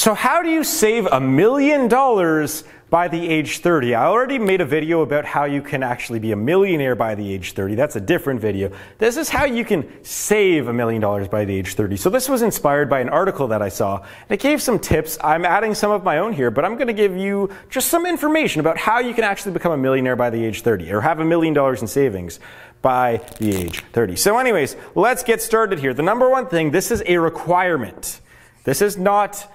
So how do you save $1 million by the age 30? I already made a video about how you can actually be a millionaire by the age 30. That's a different video. This is how you can save $1 million by the age 30. So this was inspired by an article that I saw. And it gave some tips. I'm adding some of my own here, but I'm going to give you just some information about how you can actually become a millionaire by the age 30 or have $1 million in savings by the age 30. So anyways, let's get started here. The number one thing, this is a requirement. This is not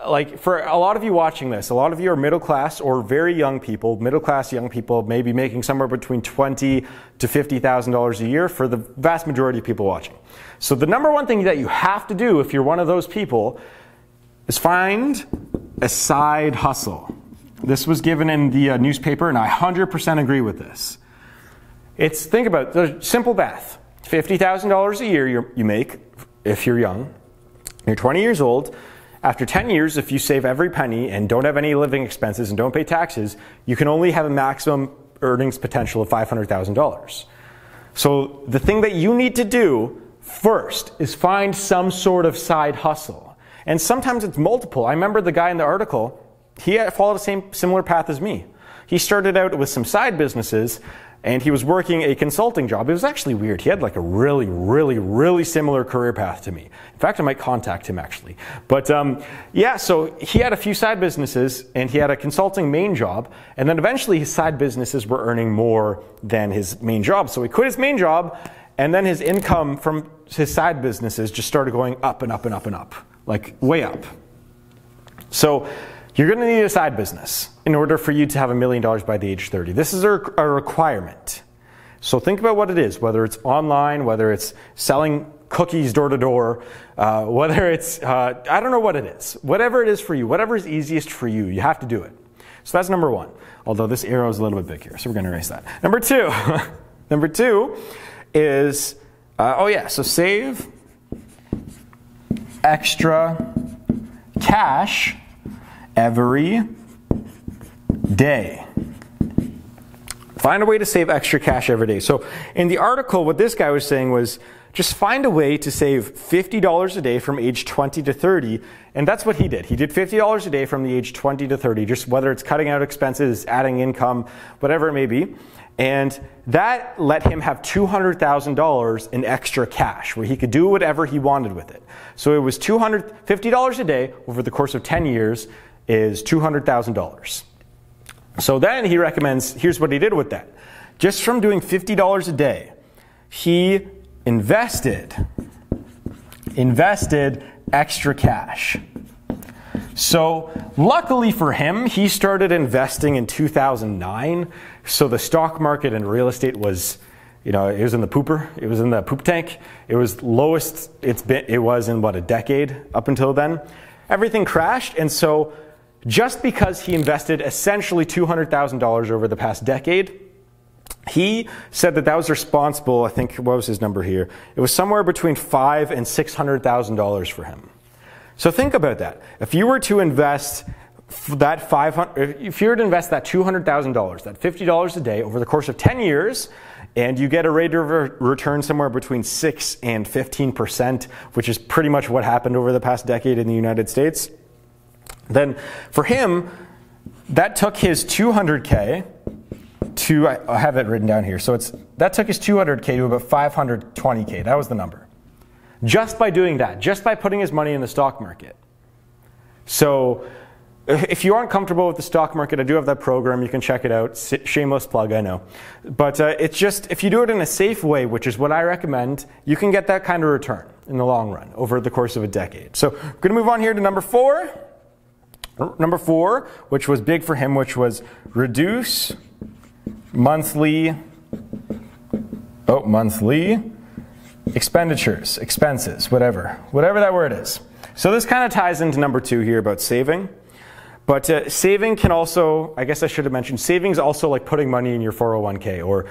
like, for a lot of you watching this, a lot of you are middle class or very young people, middle class young people, maybe making somewhere between $20,000 to $50,000 a year for the vast majority of people watching. So the number one thing that you have to do if you're one of those people is find a side hustle. This was given in the newspaper, and I 100% agree with this. Think about the simple math. $50,000 a year you make if you're young. You're 20 years old. After 10 years, if you save every penny and don't have any living expenses and don't pay taxes, you can only have a maximum earnings potential of $500,000. So the thing that you need to do first is find some sort of side hustle. And sometimes it's multiple. I remember the guy in the article, he followed the similar path as me. He started out with some side businesses, and he was working a consulting job. It was actually weird. He had like a really similar career path to me. In fact, I might contact him actually. But yeah, so he had a few side businesses and he had a consulting main job. And then eventually his side businesses were earning more than his main job. So he quit his main job, and then his income from his side businesses just started going up and up and up and up, like way up. So you're going to need a side business in order for you to have $1 million by the age 30. This is a requirement. So think about what it is, whether it's online, whether it's selling cookies door to door, whether it's, I don't know what it is. Whatever it is for you, whatever is easiest for you, you have to do it. So that's number one. Although this arrow is a little bit big here, so we're going to erase that. Number two, number two is, so save extra cash every day. Find a way to save extra cash every day. So in the article, what this guy was saying was just find a way to save $50 a day from age 20 to 30. And that's what he did. He did $50 a day from the age 20 to 30, just whether it's cutting out expenses, adding income, whatever it may be. And that let him have $200,000 in extra cash where he could do whatever he wanted with it. So it was $50 a day over the course of 10 years is $200,000. So then he recommends, here's what he did with that. Just from doing $50 a day, he invested extra cash. So luckily for him, he started investing in 2009. So the stock market and real estate was, it was in the pooper. It was in the poop tank. It was lowest it was in a decade up until then. Everything crashed, and so just because he invested essentially $200,000 over the past decade, he said that was responsible, I think, what was his number here? It was somewhere between $500,000 and $600,000 for him. So think about that. If you were to invest that $200,000, that $50 a day over the course of 10 years, and you get a rate of return somewhere between 6 and 15%, which is pretty much what happened over the past decade in the United States, then for him, that took his $200K to, I have it written down here, so that took his $200K to about $520K. That was the number. Just by doing that, just by putting his money in the stock market. So if you aren't comfortable with the stock market, I do have that program. You can check it out. Shameless plug, I know. But it's just, if you do it in a safe way, which is what I recommend, you can get that kind of return in the long run over the course of a decade. So we're going to move on here to number four. Number four, which was big for him, which was reduce monthly expenses, whatever that word is. So this kind of ties into number two here about saving. But saving can also, I guess I should have mentioned, saving is also like putting money in your 401k, or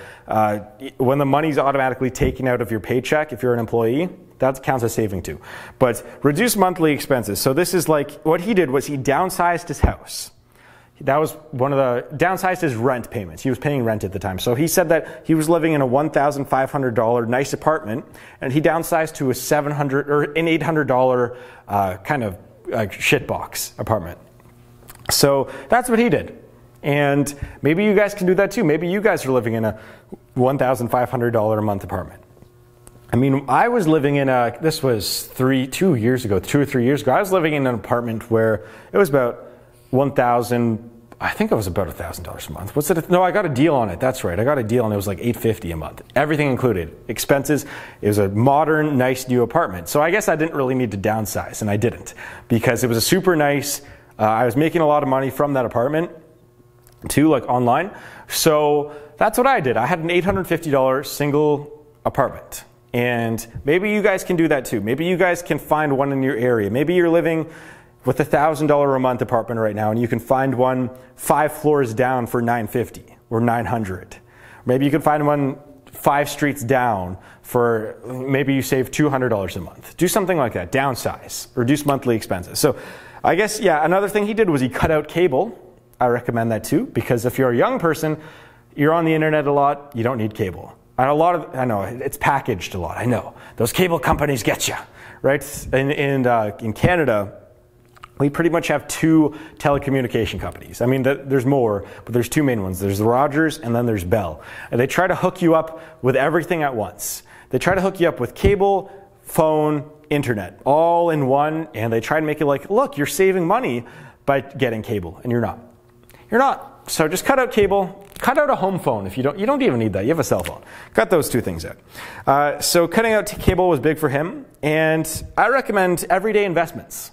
when the money's automatically taken out of your paycheck if you're an employee. That counts as saving too. But reduce monthly expenses. So this is like, what he did was he downsized his house. That was downsized his rent payments. He was paying rent at the time. So he said that he was living in a $1,500 nice apartment, and he downsized to a $700 or an $800 kind of shitbox apartment. So that's what he did. And maybe you guys can do that too. Maybe you guys are living in a $1,500 a month apartment. I mean, I was living in this was 2 or 3 years ago, I was living in an apartment where it was about I think it was about $1,000 a month. What's it? No, I got a deal on it. That's right. I got a deal and it was like $850 a month. Everything included. Expenses. It was a modern, nice new apartment. So I guess I didn't really need to downsize, and I didn't, because it was a super nice, I was making a lot of money from that apartment too, like online. So that's what I did. I had an $850 single apartment. And maybe you guys can do that too. Maybe you guys can find one in your area. Maybe you're living with a $1,000 a month apartment right now, and you can find one 5 floors down for $950 or $900. Maybe you can find one 5 streets down for, maybe you save $200 a month. Do something like that. Downsize. Reduce monthly expenses. So I guess, yeah, another thing he did was he cut out cable. I recommend that too, because if you're a young person, you're on the internet a lot, you don't need cable. And I know, it's packaged a lot, I know. Those cable companies get you, right? In Canada, we pretty much have 2 telecommunication companies. I mean, there's more, but there's 2 main ones. There's Rogers and then there's Bell. And they try to hook you up with everything at once. They try to hook you up with cable, phone, internet, all in one, and they try to make it like, look, you're saving money by getting cable, and you're not. You're not. So just cut out cable, cut out a home phone if you don't even need that. You have a cell phone. Cut those 2 things out. So cutting out cable was big for him, and I recommend everyday investments.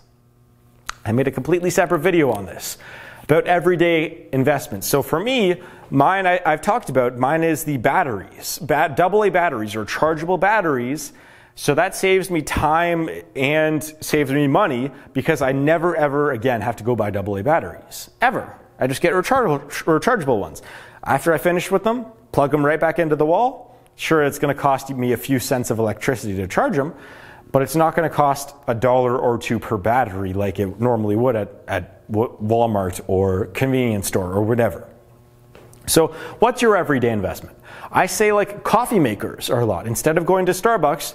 I made a completely separate video on this about everyday investments. So for me, mine, I've talked about, mine is the batteries, AA batteries or chargeable batteries. So that saves me time and saves me money, because I never ever again have to go buy AA batteries, ever. I just get rechargeable ones. After I finish with them, plug them right back into the wall. Sure, it's going to cost me a few cents of electricity to charge them, but it's not going to cost $1 or $2 per battery like it normally would at Walmart or convenience store or whatever. So what's your everyday investment? I say like coffee makers are a lot. Instead of going to Starbucks,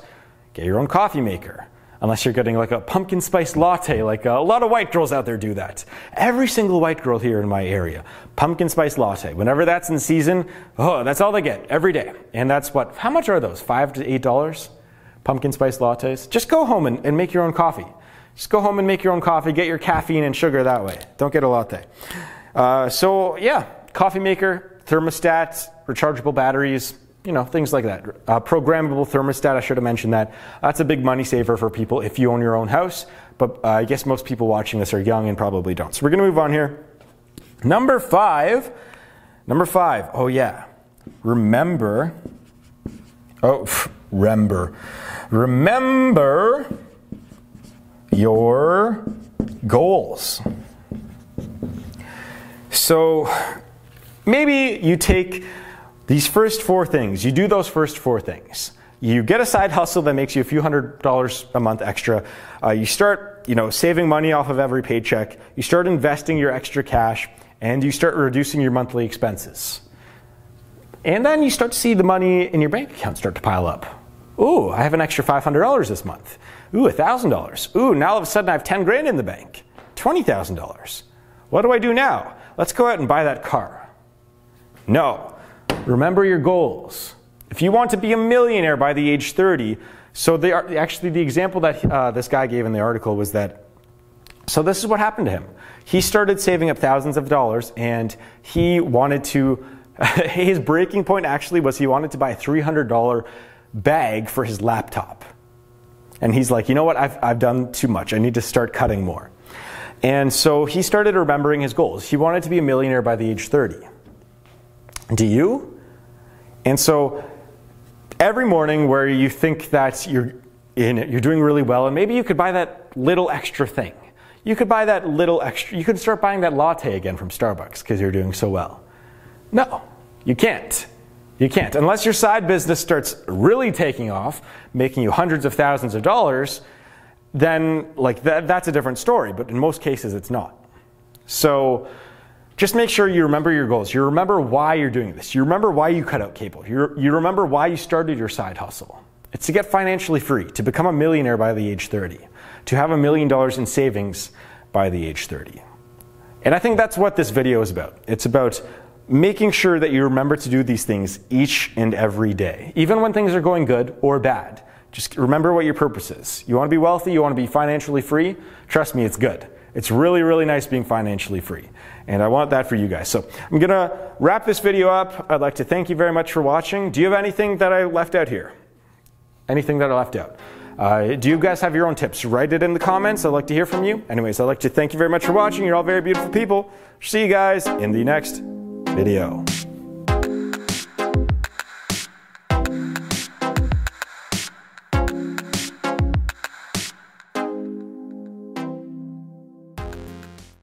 get your own coffee maker. Unless you're getting like a pumpkin spice latte, like a lot of white girls out there do that. Every single white girl here in my area, pumpkin spice latte. Whenever that's in season, oh, that's all they get every day. And that's what, how much are those? $5 to $8? Pumpkin spice lattes? Just go home and make your own coffee. Just go home and make your own coffee, get your caffeine and sugar that way. Don't get a latte. So yeah, coffee maker, thermostat, rechargeable batteries, you know, things like that. Programmable thermostat, I should have mentioned that. That's a big money saver for people if you own your own house, but I guess most people watching this are young and probably don't. So we're going to move on here. Number five, oh yeah, remember your goals. So maybe you take these first 4 things, you do those first 4 things. You get a side hustle that makes you a few $100s a month extra. You start, saving money off of every paycheck. You start investing your extra cash, and you start reducing your monthly expenses. And then you start to see the money in your bank account start to pile up. Ooh, I have an extra $500 this month. Ooh, $1,000. Ooh, now all of a sudden I have 10 grand in the bank. $20,000. What do I do now? Let's go out and buy that car. No. Remember your goals. If you want to be a millionaire by the age 30, so actually the example that this guy gave in the article was that, so this is what happened to him. He started saving up thousands of dollars, and he wanted to, his breaking point actually was he wanted to buy a $300 bag for his laptop. And he's like, you know what, I've done too much. I need to start cutting more. And so he started remembering his goals. He wanted to be a millionaire by the age 30. Do you? And so every morning where you think that you're doing really well, and maybe you could buy that little extra thing. You could buy that little extra, you could start buying that latte again from Starbucks because you're doing so well. No, you can't. You can't. Unless your side business starts really taking off, making you hundreds of thousands of dollars, then that's a different story. But in most cases, it's not. So just make sure you remember your goals. You remember why you're doing this. You remember why you cut out cable. You remember why you started your side hustle. It's to get financially free, to become a millionaire by the age 30, to have $1 million in savings by the age 30. And I think that's what this video is about. It's about making sure that you remember to do these things each and every day, even when things are going good or bad. Just remember what your purpose is. You want to be wealthy, you want to be financially free. Trust me, it's good. It's really, really nice being financially free. And I want that for you guys. So I'm going to wrap this video up. I'd like to thank you very much for watching. Do you have anything that I left out here? Anything that I left out? Do you guys have your own tips? Write it in the comments. I'd like to hear from you. Anyways, I'd like to thank you very much for watching. You're all very beautiful people. See you guys in the next video.